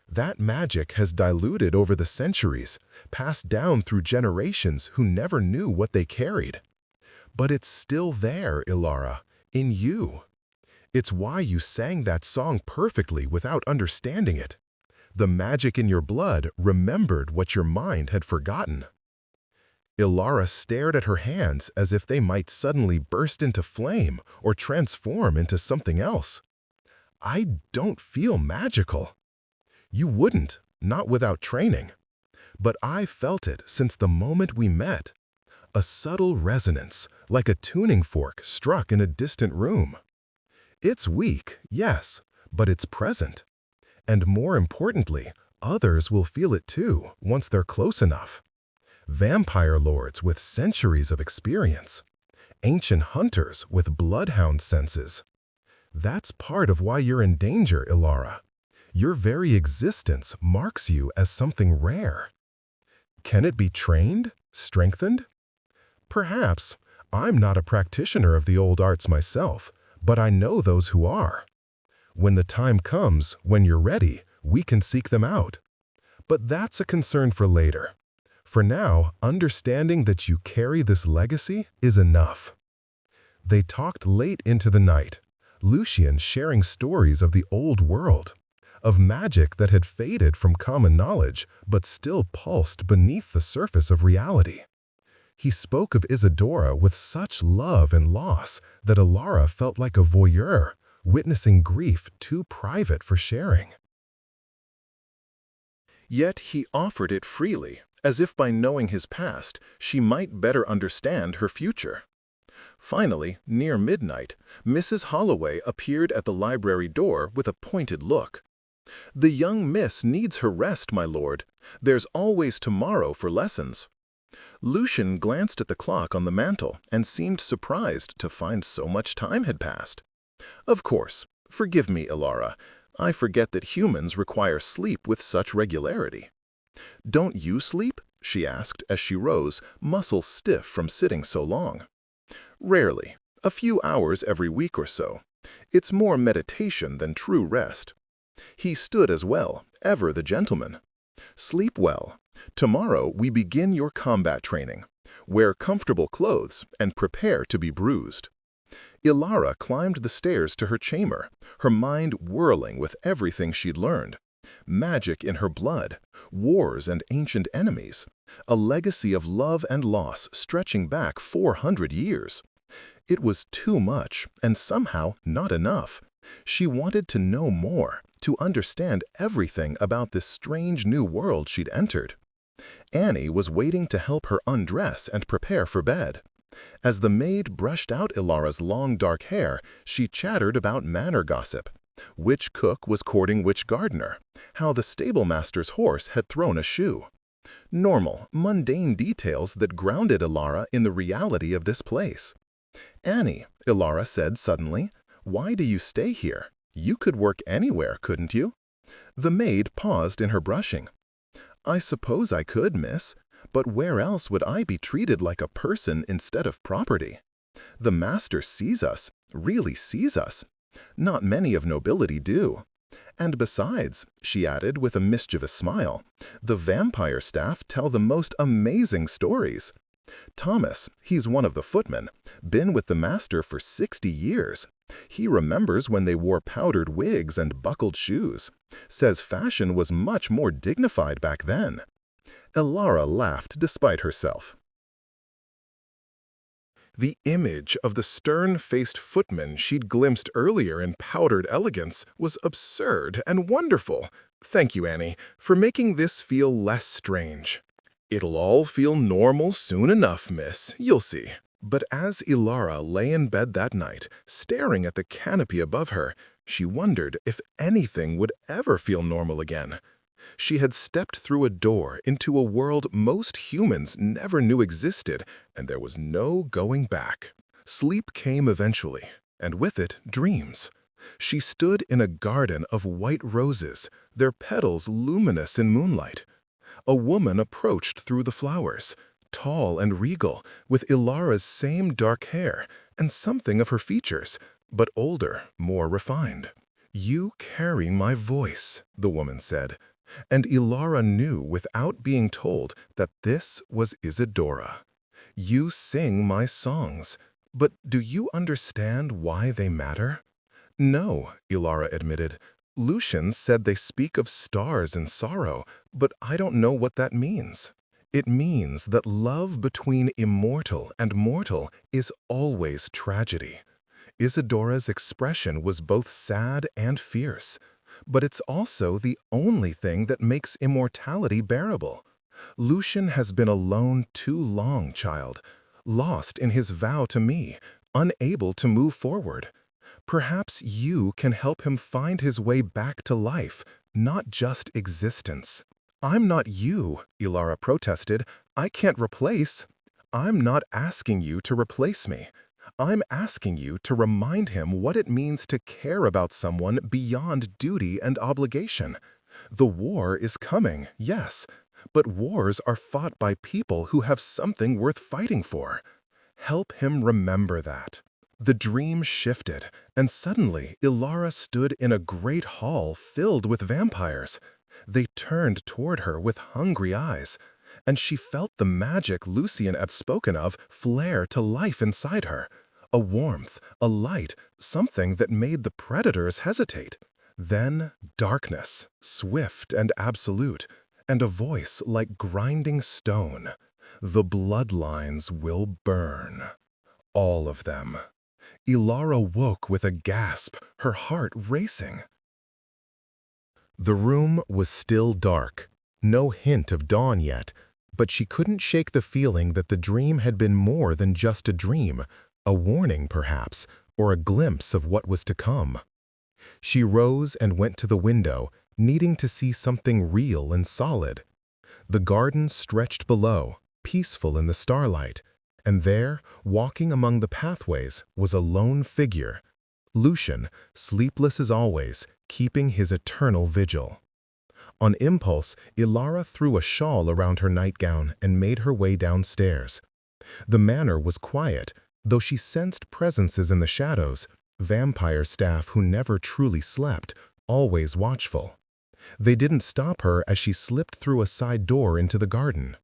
That magic has diluted over the centuries, passed down through generations who never knew what they carried. But it's still there, Ilara, in you. It's why you sang that song perfectly without understanding it. The magic in your blood remembered what your mind had forgotten. Ilara stared at her hands as if they might suddenly burst into flame or transform into something else. I don't feel magical. You wouldn't, not without training. But I felt it since the moment we met. A subtle resonance, like a tuning fork struck in a distant room. It's weak, yes, but it's present. And more importantly, others will feel it too once they're close enough. Vampire lords with centuries of experience. Ancient hunters with bloodhound senses. That's part of why you're in danger, Ilara. Your very existence marks you as something rare. Can it be trained? Strengthened? Perhaps. I'm not a practitioner of the old arts myself, but I know those who are. When the time comes, when you're ready, we can seek them out. But that's a concern for later. For now, understanding that you carry this legacy is enough. They talked late into the night, Lucian sharing stories of the old world, of magic that had faded from common knowledge but still pulsed beneath the surface of reality. He spoke of Isadora with such love and loss that Ilara felt like a voyeur, witnessing grief too private for sharing. Yet he offered it freely, as if by knowing his past, she might better understand her future. Finally, near midnight, Mrs. Holloway appeared at the library door with a pointed look. "The young miss needs her rest, my lord. There's always tomorrow for lessons." Lucian glanced at the clock on the mantel and seemed surprised to find so much time had passed. "Of course. Forgive me, Ilara. I forget that humans require sleep with such regularity." "Don't you sleep?" she asked as she rose, muscles stiff from sitting so long. "Rarely. A few hours every week or so. It's more meditation than true rest." He stood as well, ever the gentleman. "Sleep well. Tomorrow we begin your combat training. Wear comfortable clothes and prepare to be bruised." Ilara climbed the stairs to her chamber, her mind whirling with everything she'd learned. Magic in her blood, wars and ancient enemies, a legacy of love and loss stretching back 400 years. It was too much, and somehow not enough. She wanted to know more, to understand everything about this strange new world she'd entered. Annie was waiting to help her undress and prepare for bed. As the maid brushed out Ilara's long dark hair, she chattered about manor gossip. Which cook was courting which gardener, how the stablemaster's horse had thrown a shoe. Normal, mundane details that grounded Ilara in the reality of this place. "Annie," Ilara said suddenly, "why do you stay here? You could work anywhere, couldn't you?" The maid paused in her brushing. "I suppose I could, miss, but where else would I be treated like a person instead of property? The master sees us, really sees us. Not many of nobility do. And besides," she added with a mischievous smile, "the vampire staff tell the most amazing stories. Thomas, he's one of the footmen, been with the master for 60 years. He remembers when they wore powdered wigs and buckled shoes. Says fashion was much more dignified back then." Ilara laughed despite herself. The image of the stern-faced footman she'd glimpsed earlier in powdered elegance was absurd and wonderful. "Thank you, Annie, for making this feel less strange." "It'll all feel normal soon enough, miss, you'll see." But as Ilara lay in bed that night, staring at the canopy above her, she wondered if anything would ever feel normal again. She had stepped through a door into a world most humans never knew existed, and there was no going back. Sleep came eventually, and with it, dreams. She stood in a garden of white roses, their petals luminous in moonlight. A woman approached through the flowers, tall and regal, with Ilara's same dark hair and something of her features, but older, more refined. "You carry my voice," the woman said. And Ilara knew without being told that this was Isadora. "You sing my songs, but do you understand why they matter?" "No," Ilara admitted. "Lucian said they speak of stars and sorrow, but I don't know what that means." "It means that love between immortal and mortal is always tragedy." Isadora's expression was both sad and fierce. "But it's also the only thing that makes immortality bearable. Lucian has been alone too long, child, lost in his vow to me, unable to move forward. Perhaps you can help him find his way back to life, not just existence." "I'm not you," Ilara protested. "I can't replace." "I'm not asking you to replace me. I'm asking you to remind him what it means to care about someone beyond duty and obligation. The war is coming, yes, but wars are fought by people who have something worth fighting for. Help him remember that." The dream shifted, and suddenly Ilara stood in a great hall filled with vampires. They turned toward her with hungry eyes, and she felt the magic Lucian had spoken of flare to life inside her. A warmth, a light, something that made the predators hesitate. Then darkness, swift and absolute, and a voice like grinding stone. "The bloodlines will burn. All of them." Ilara woke with a gasp, her heart racing. The room was still dark, no hint of dawn yet, but she couldn't shake the feeling that the dream had been more than just a dream, A warning, perhaps, or a glimpse of what was to come. She rose and went to the window, needing to see something real and solid. The garden stretched below, peaceful in the starlight, and there, walking among the pathways, was a lone figure, Lucian, sleepless as always, keeping his eternal vigil. On impulse, Ilara threw a shawl around her nightgown and made her way downstairs. The manor was quiet, though she sensed presences in the shadows, vampire staff who never truly slept, always watchful. They didn't stop her as she slipped through a side door into the garden.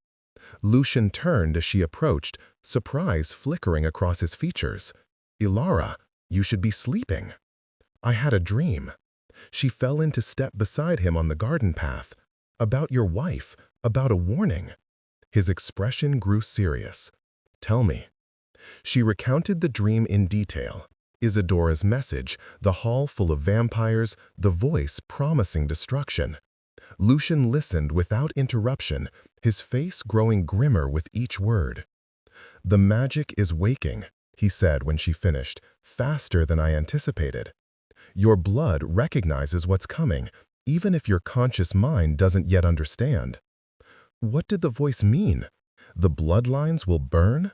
Lucian turned as she approached, surprise flickering across his features. "Ilara, you should be sleeping." "I had a dream." She fell into step beside him on the garden path. "About your wife, about a warning." His expression grew serious. "Tell me." She recounted the dream in detail. Isadora's message, the hall full of vampires, the voice promising destruction. Lucian listened without interruption, his face growing grimmer with each word. "The magic is waking," he said when she finished, "faster than I anticipated. Your blood recognizes what's coming, even if your conscious mind doesn't yet understand." What did the voice mean? The bloodlines will burn?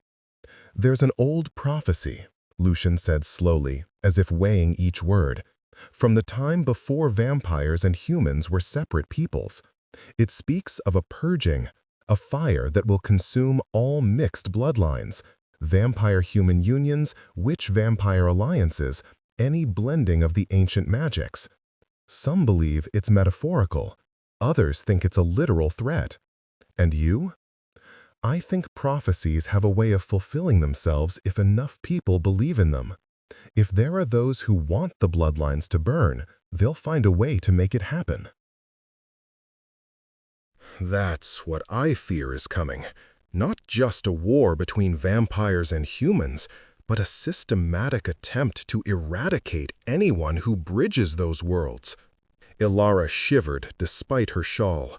"There's an old prophecy," Lucian said slowly, as if weighing each word, "from the time before vampires and humans were separate peoples. It speaks of a purging, a fire that will consume all mixed bloodlines, vampire-human unions, witch-vampire alliances, any blending of the ancient magics. Some believe it's metaphorical, others think it's a literal threat. And you? I think prophecies have a way of fulfilling themselves if enough people believe in them. If there are those who want the bloodlines to burn, they'll find a way to make it happen." That's what I fear is coming. Not just a war between vampires and humans, but a systematic attempt to eradicate anyone who bridges those worlds. Ilara shivered despite her shawl.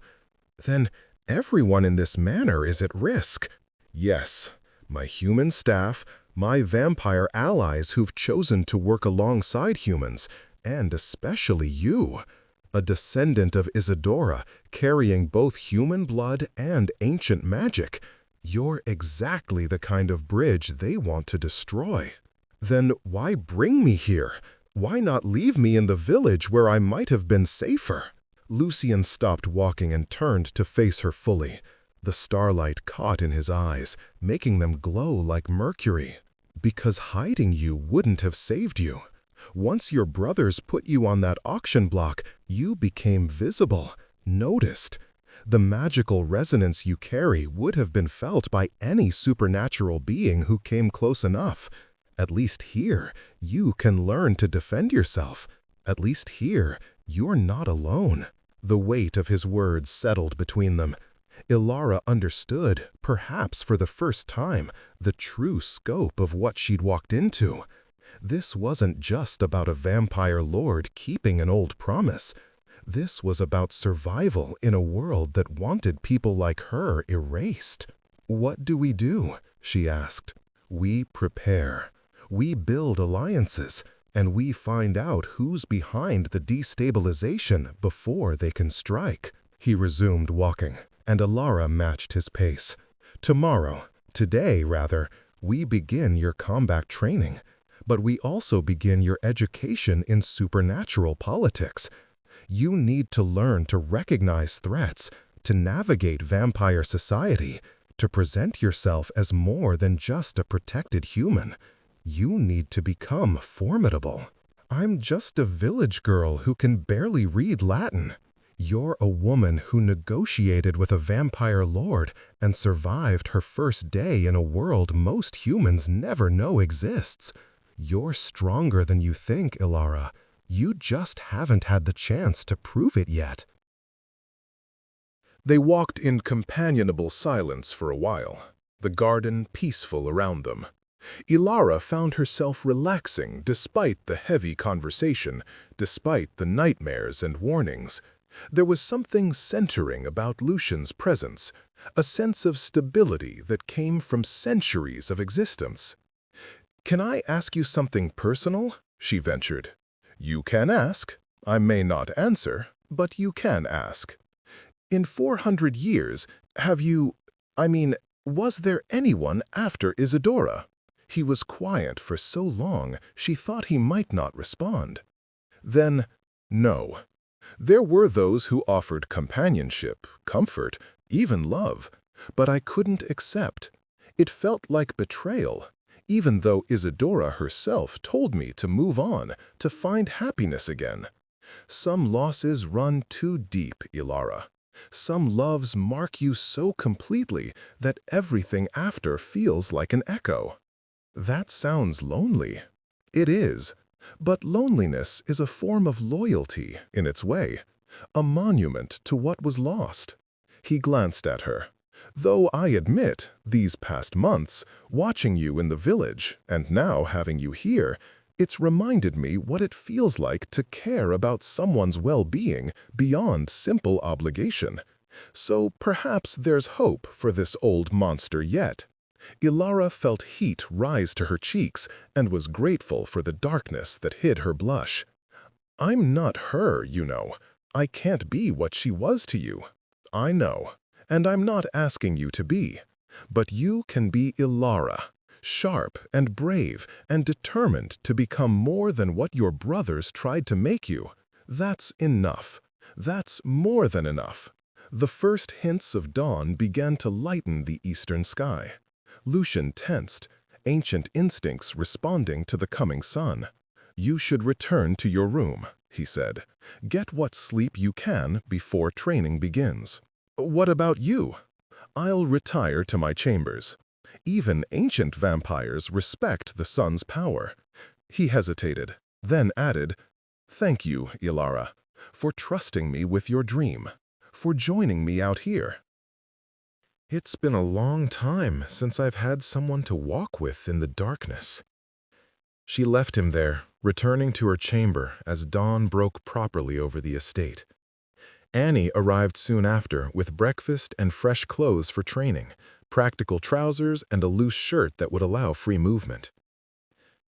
"Then everyone in this manor is at risk." "Yes, my human staff, my vampire allies who've chosen to work alongside humans, and especially you, a descendant of Isadora, carrying both human blood and ancient magic. You're exactly the kind of bridge they want to destroy. Then why bring me here? Why not leave me in the village where I might have been safer?" Lucian stopped walking and turned to face her fully. The starlight caught in his eyes, making them glow like mercury. "Because hiding you wouldn't have saved you. Once your brothers put you on that auction block, you became visible, noticed. The magical resonance you carry would have been felt by any supernatural being who came close enough. At least here, you can learn to defend yourself. At least here, you're not alone." The weight of his words settled between them. Ilara understood, perhaps for the first time, the true scope of what she'd walked into. This wasn't just about a vampire lord keeping an old promise. This was about survival in a world that wanted people like her erased. "What do we do?" she asked. "We prepare. We build alliances, and we find out who's behind the destabilization before they can strike." He resumed walking, and Ilara matched his pace. Today, we begin your combat training, but we also begin your education in supernatural politics. You need to learn to recognize threats, to navigate vampire society, to present yourself as more than just a protected human. You need to become formidable. "I'm just a village girl who can barely read Latin." "You're a woman who negotiated with a vampire lord and survived her first day in a world most humans never know exists. You're stronger than you think, Ilara. You just haven't had the chance to prove it yet." They walked in companionable silence for a while, the garden peaceful around them. Ilara found herself relaxing despite the heavy conversation, despite the nightmares and warnings. There was something centering about Lucian's presence, a sense of stability that came from centuries of existence. "Can I ask you something personal?" she ventured. "You can ask. I may not answer, but you can ask. In 400 years, was there anyone after Isidora?" He was quiet for so long she thought he might not respond. Then, no. There were those who offered companionship, comfort, even love, but I couldn't accept. It felt like betrayal, even though Isidora herself told me to move on, to find happiness again. Some losses run too deep, Ilara. Some loves mark you so completely that everything after feels like an echo. That sounds lonely. It is. But loneliness is a form of loyalty, in its way, a monument to what was lost. He glanced at her. Though I admit, these past months, watching you in the village, and now having you here, it's reminded me what it feels like to care about someone's well-being beyond simple obligation. So perhaps there's hope for this old monster yet. Ilara felt heat rise to her cheeks and was grateful for the darkness that hid her blush. "I'm not her, you know. I can't be what she was to you. I know, and I'm not asking you to be. But you can be Ilara, sharp and brave and determined to become more than what your brothers tried to make you. That's enough. That's more than enough." The first hints of dawn began to lighten the eastern sky. Lucian tensed, ancient instincts responding to the coming sun. "You should return to your room," he said. "Get what sleep you can before training begins." "What about you?" "I'll retire to my chambers. Even ancient vampires respect the sun's power." He hesitated, then added, "Thank you, Ilara, for trusting me with your dream, for joining me out here." "It's been a long time since I've had someone to walk with in the darkness." She left him there, returning to her chamber as dawn broke properly over the estate. Annie arrived soon after with breakfast and fresh clothes for training, practical trousers and a loose shirt that would allow free movement.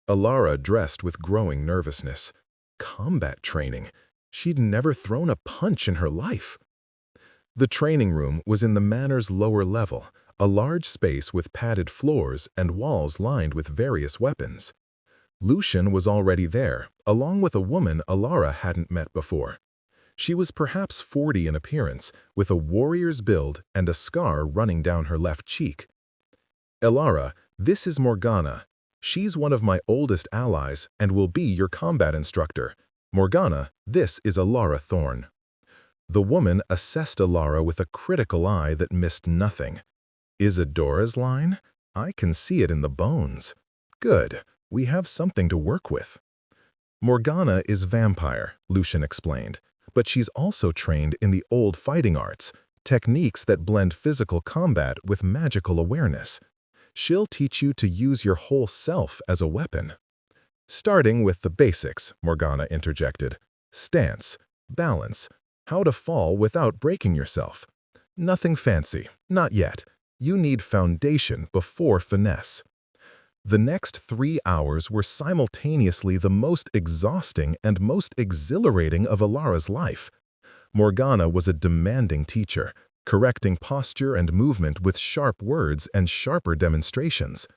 Ilara dressed with growing nervousness. Combat training. She'd never thrown a punch in her life. The training room was in the manor's lower level, a large space with padded floors and walls lined with various weapons. Lucian was already there, along with a woman Ilara hadn't met before. She was perhaps 40 in appearance, with a warrior's build and a scar running down her left cheek. "Ilara, this is Morgana. She's one of my oldest allies and will be your combat instructor. Morgana, this is Ilara Thorne." The woman assessed Ilara with a critical eye that missed nothing. "Isidora's line? I can see it in the bones. Good, we have something to work with." "Morgana is vampire," Lucian explained, "but she's also trained in the old fighting arts, techniques that blend physical combat with magical awareness. She'll teach you to use your whole self as a weapon." "Starting with the basics," Morgana interjected. "Stance, balance, how to fall without breaking yourself. Nothing fancy, not yet. You need foundation before finesse." The next 3 hours were simultaneously the most exhausting and most exhilarating of Ilara's life. Morgana was a demanding teacher, correcting posture and movement with sharp words and sharper demonstrations.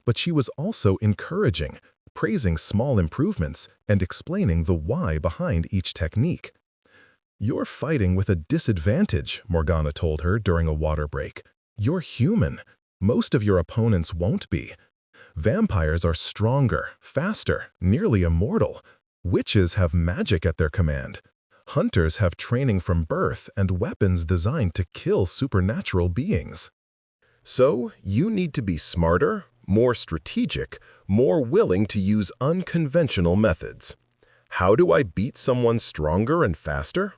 But she was also encouraging, praising small improvements and explaining the why behind each technique. "You're fighting with a disadvantage," Morgana told her during a water break. "You're human. Most of your opponents won't be. Vampires are stronger, faster, nearly immortal. Witches have magic at their command. Hunters have training from birth and weapons designed to kill supernatural beings. So you need to be smarter, more strategic, more willing to use unconventional methods. How do I beat someone stronger and faster?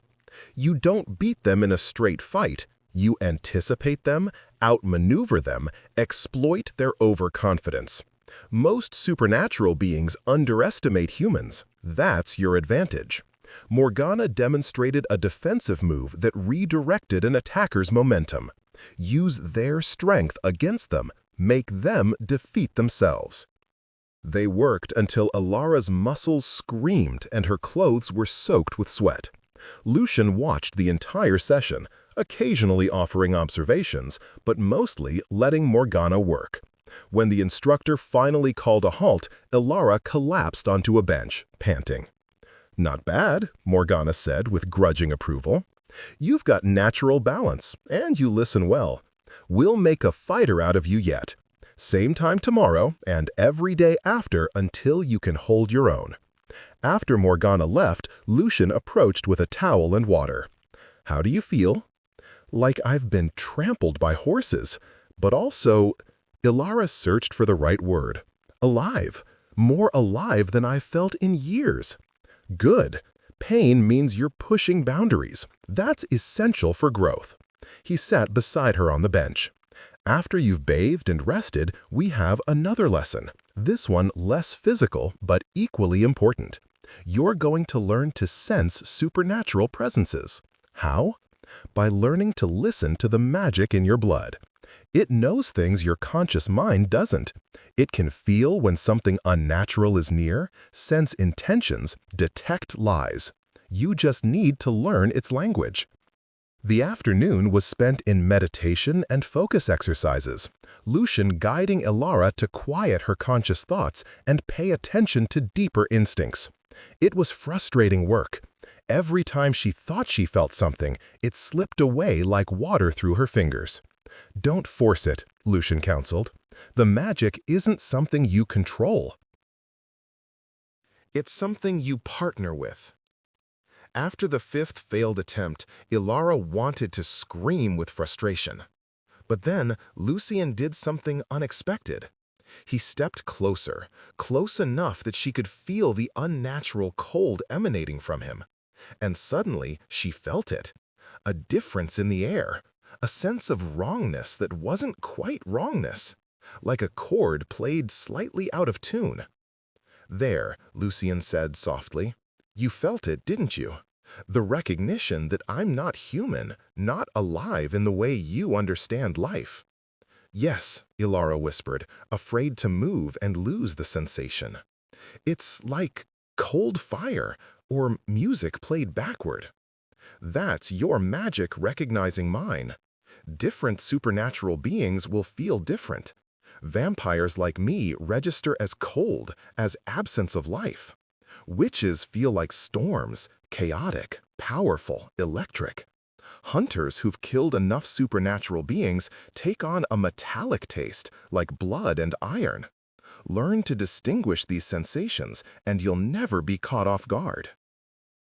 You don't beat them in a straight fight. You anticipate them, outmaneuver them, exploit their overconfidence. Most supernatural beings underestimate humans. That's your advantage." Morgana demonstrated a defensive move that redirected an attacker's momentum. Use their strength against them. Make them defeat themselves. They worked until Ilara's muscles screamed and her clothes were soaked with sweat. Lucian watched the entire session, occasionally offering observations, but mostly letting Morgana work. When the instructor finally called a halt, Ilara collapsed onto a bench, panting. "Not bad," Morgana said with grudging approval. "You've got natural balance, and you listen well. We'll make a fighter out of you yet. Same time tomorrow, and every day after until you can hold your own." After Morgana left, Lucian approached with a towel and water. "How do you feel?" "Like I've been trampled by horses, but also—" Ilara searched for the right word. "Alive. More alive than I've felt in years." "Good. Pain means you're pushing boundaries. That's essential for growth." He sat beside her on the bench. "After you've bathed and rested, we have another lesson. This one less physical, but equally important. You're going to learn to sense supernatural presences. How? By learning to listen to the magic in your blood. It knows things your conscious mind doesn't. It can feel when something unnatural is near, sense intentions, detect lies. You just need to learn its language." The afternoon was spent in meditation and focus exercises, Lucian guiding Ilara to quiet her conscious thoughts and pay attention to deeper instincts. It was frustrating work. Every time she thought she felt something, it slipped away like water through her fingers. "Don't force it," Lucian counseled. "The magic isn't something you control. It's something you partner with." After the fifth failed attempt, Ilara wanted to scream with frustration. But then Lucian did something unexpected. He stepped closer, close enough that she could feel the unnatural cold emanating from him. And suddenly she felt it. A difference in the air. A sense of wrongness that wasn't quite wrongness. Like a chord played slightly out of tune. "There," Lucian said softly. "You felt it, didn't you? The recognition that I'm not human, not alive in the way you understand life." "Yes," Ilara whispered, afraid to move and lose the sensation. "It's like cold fire, or music played backward." "That's your magic recognizing mine. Different supernatural beings will feel different. Vampires like me register as cold, as absence of life. Witches feel like storms, chaotic, powerful, electric. Hunters who've killed enough supernatural beings take on a metallic taste, like blood and iron. Learn to distinguish these sensations, and you'll never be caught off guard."